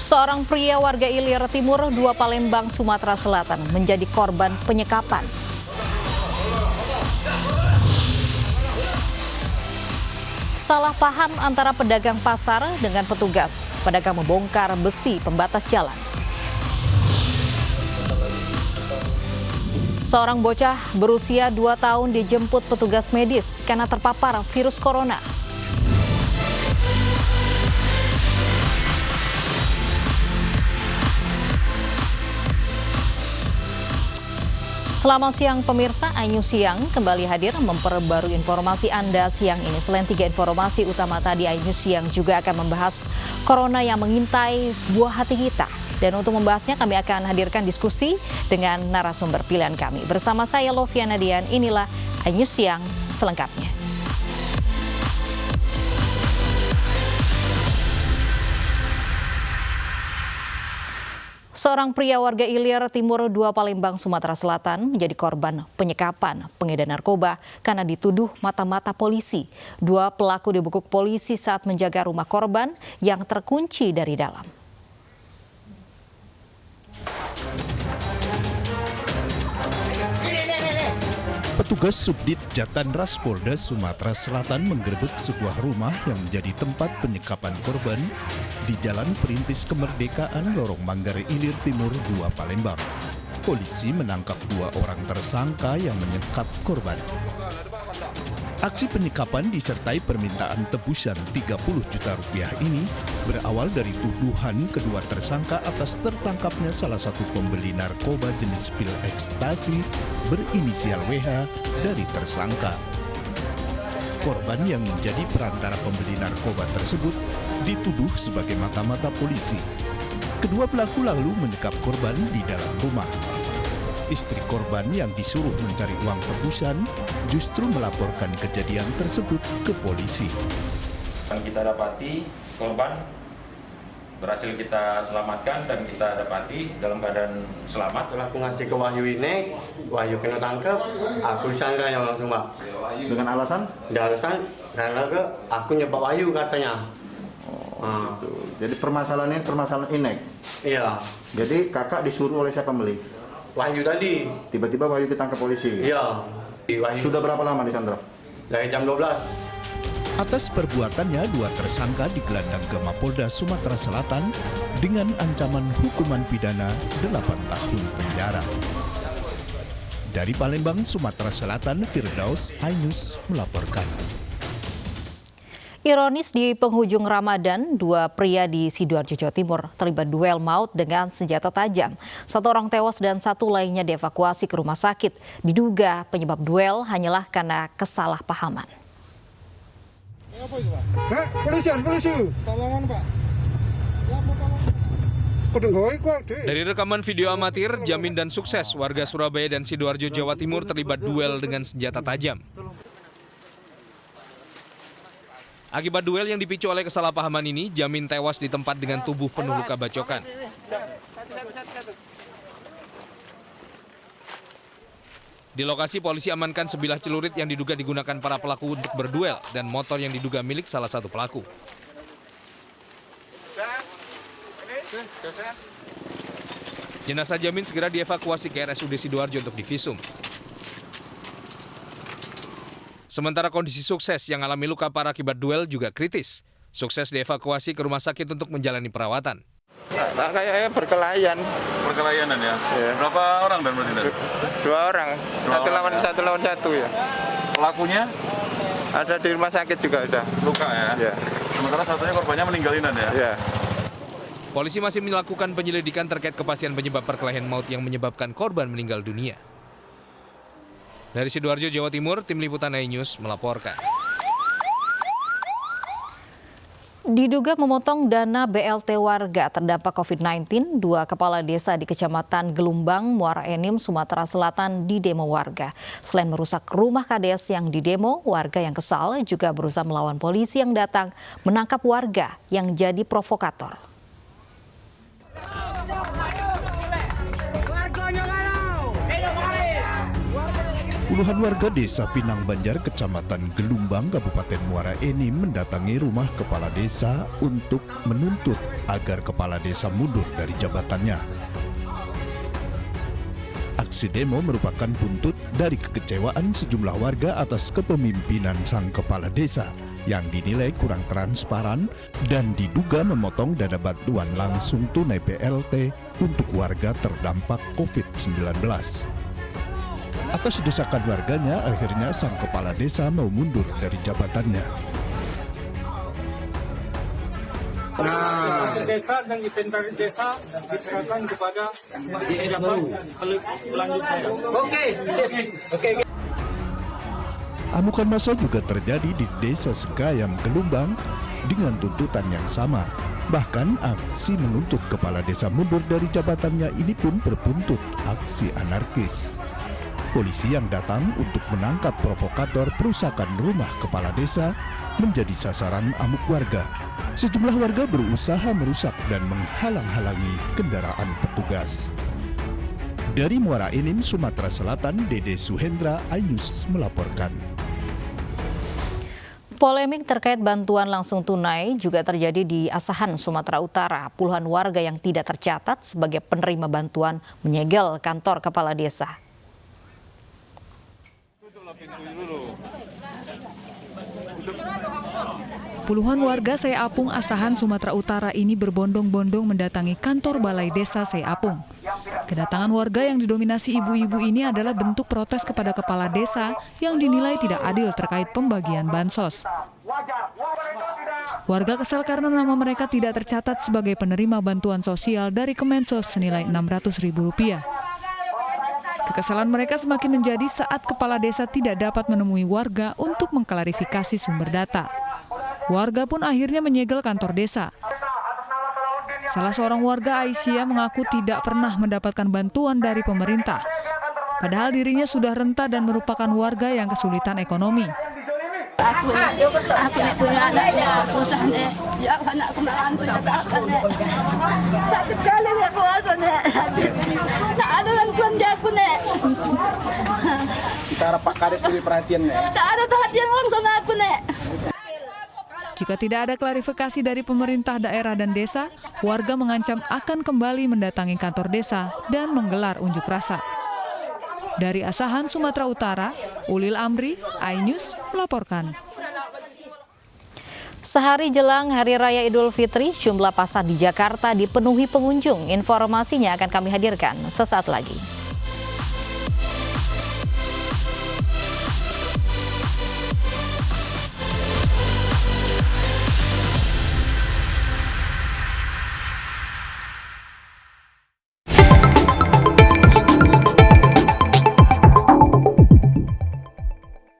Seorang pria warga Ilir Timur, 2 Palembang, Sumatera Selatan menjadi korban penyekapan. Salah paham antara pedagang pasar dengan petugas. Pedagang membongkar besi pembatas jalan. Seorang bocah berusia 2 tahun dijemput petugas medis karena terpapar virus corona. Selamat siang pemirsa, iNews Siang kembali hadir memperbarui informasi Anda siang ini. Selain 3 informasi utama tadi, iNews Siang juga akan membahas corona yang mengintai buah hati kita. Dan untuk membahasnya kami akan hadirkan diskusi dengan narasumber pilihan kami. Bersama saya Loviana Dian, inilah iNews Siang selengkapnya. Seorang pria warga Ilir Timur, 2 Palembang, Sumatera Selatan menjadi korban penyekapan pengedar narkoba karena dituduh mata-mata polisi. 2 pelaku dibekuk polisi saat menjaga rumah korban yang terkunci dari dalam. Petugas Subdit Jatanras Polda Sumatera Selatan menggerebek sebuah rumah yang menjadi tempat penyekapan korban di Jalan Perintis Kemerdekaan, Lorong Manggarai, Ilir Timur, 2 Palembang. Polisi menangkap 2 orang tersangka yang menyekap korban. Aksi penyekapan disertai permintaan tebusan 30 juta rupiah ini berawal dari tuduhan kedua tersangka atas tertangkapnya salah satu pembeli narkoba jenis pil ekstasi berinisial WH dari tersangka. Korban yang menjadi perantara pembeli narkoba tersebut dituduh sebagai mata-mata polisi. Kedua pelaku lalu menyekap korban di dalam rumah. Istri korban yang disuruh mencari uang tebusan justru melaporkan kejadian tersebut ke polisi. Yang kita dapati korban berhasil kita selamatkan dan kita dapati dalam keadaan selamat. Setelah aku ngasih ke Wahyu ini, Wahyu kena tangkap, aku disandranya langsung Pak. Dengan alasan? Dengan alasan karena aku nyebab Wahyu katanya. Gitu. Jadi permasalahan ini permasalahan inek. Iya. Jadi kakak disuruh oleh siapa beli? Wahyu tadi. Tiba-tiba Wahyu ditangkap polisi. Iya. Wahyu. Sudah berapa lama disandra? Dari jam 12. Atas perbuatannya, 2 tersangka digelandang ke Mapolda Sumatera Selatan dengan ancaman hukuman pidana 8 tahun penjara. Dari Palembang, Sumatera Selatan, Firdaus, iNews melaporkan. Ironis, di penghujung Ramadan, 2 pria di Sidoarjo, Jawa Timur terlibat duel maut dengan senjata tajam. 1 orang tewas dan 1 lainnya dievakuasi ke rumah sakit. Diduga penyebab duel hanyalah karena kesalahpahaman. Polisi. Tolongan, Pak. Dari rekaman video amatir, Jamin dan Sukses, warga Surabaya dan Sidoarjo, Jawa Timur terlibat duel dengan senjata tajam. Akibat duel yang dipicu oleh kesalahpahaman ini, Jamin tewas di tempat dengan tubuh penuh luka bacokan. Di lokasi, polisi amankan sebilah celurit yang diduga digunakan para pelaku untuk berduel dan motor yang diduga milik salah satu pelaku. Jenazah Jamin segera dievakuasi ke RSUD Sidoarjo untuk divisum. Sementara kondisi Sukses yang alami luka parah akibat duel juga kritis. Sukses dievakuasi ke rumah sakit untuk menjalani perawatan. Kayaknya berkelahian. Perkelahianan ya? Iya. Berapa orang dan berarti? 2 orang. Satu lawan satu ya. Pelakunya Ada di rumah sakit juga udah. luka ya? Ya. Sementara satunya korbannya meninggal ya? Ya. Polisi masih melakukan penyelidikan terkait kepastian penyebab perkelahian maut yang menyebabkan korban meninggal dunia. Dari Sidoarjo, Jawa Timur, Tim Liputan iNews melaporkan. Diduga memotong dana BLT warga terdampak COVID-19, 2 kepala desa di Kecamatan Gelumbang, Muara Enim, Sumatera Selatan didemo warga. Selain merusak rumah kades yang didemo, warga yang kesal juga berusaha melawan polisi yang datang menangkap warga yang jadi provokator. Puluhan warga desa Pinang Banjar, Kecamatan Gelumbang, Kabupaten Muara Enim mendatangi rumah kepala desa untuk menuntut agar kepala desa mundur dari jabatannya. Aksi demo merupakan buntut dari kekecewaan sejumlah warga atas kepemimpinan sang kepala desa yang dinilai kurang transparan dan diduga memotong dana bantuan langsung tunai BLT untuk warga terdampak COVID-19. Atas desakan warganya, akhirnya sang kepala desa mau mundur dari jabatannya. Desa dan inventaris desa diserahkan kepada pejabat pelanjut saya. Oke. Amukan massa juga terjadi di Desa Sekayam, Gelumbang dengan tuntutan yang sama. Bahkan aksi menuntut kepala desa mundur dari jabatannya ini pun berbuntut aksi anarkis. Polisi yang datang untuk menangkap provokator perusakan rumah kepala desa menjadi sasaran amuk warga. Sejumlah warga berusaha merusak dan menghalang-halangi kendaraan petugas. Dari Muara Enim, Sumatera Selatan, Dede Suhendra, iNews melaporkan. Polemik terkait bantuan langsung tunai juga terjadi di Asahan, Sumatera Utara. Puluhan warga yang tidak tercatat sebagai penerima bantuan menyegel kantor kepala desa. Puluhan warga Seapung, Asahan, Sumatera Utara ini berbondong-bondong mendatangi kantor Balai Desa Seapung. Kedatangan warga yang didominasi ibu-ibu ini adalah bentuk protes kepada kepala desa yang dinilai tidak adil terkait pembagian bansos. Warga kesal karena nama mereka tidak tercatat sebagai penerima bantuan sosial dari Kemensos senilai Rp600.000. Kekesalan mereka semakin menjadi saat kepala desa tidak dapat menemui warga untuk mengklarifikasi sumber data. Warga pun akhirnya menyegel kantor desa. Salah seorang warga, Aisyah, mengaku tidak pernah mendapatkan bantuan dari pemerintah. Padahal dirinya sudah renta dan merupakan warga yang kesulitan ekonomi. Aku punya anaknya, aku sana, ya anakku menantu akannya. Sakit sekali aku nek. Tak ada bantuan dia aku nek. Kita harap Pak Kades lebih perhatian nek. Tak ada perhatian langsung aku nek. Jika tidak ada klarifikasi dari pemerintah daerah dan desa, warga mengancam akan kembali mendatangi kantor desa dan menggelar unjuk rasa. Dari Asahan, Sumatera Utara, Ulil Amri, iNews melaporkan. Sehari jelang Hari Raya Idul Fitri, jumlah pasar di Jakarta dipenuhi pengunjung. Informasinya akan kami hadirkan sesaat lagi.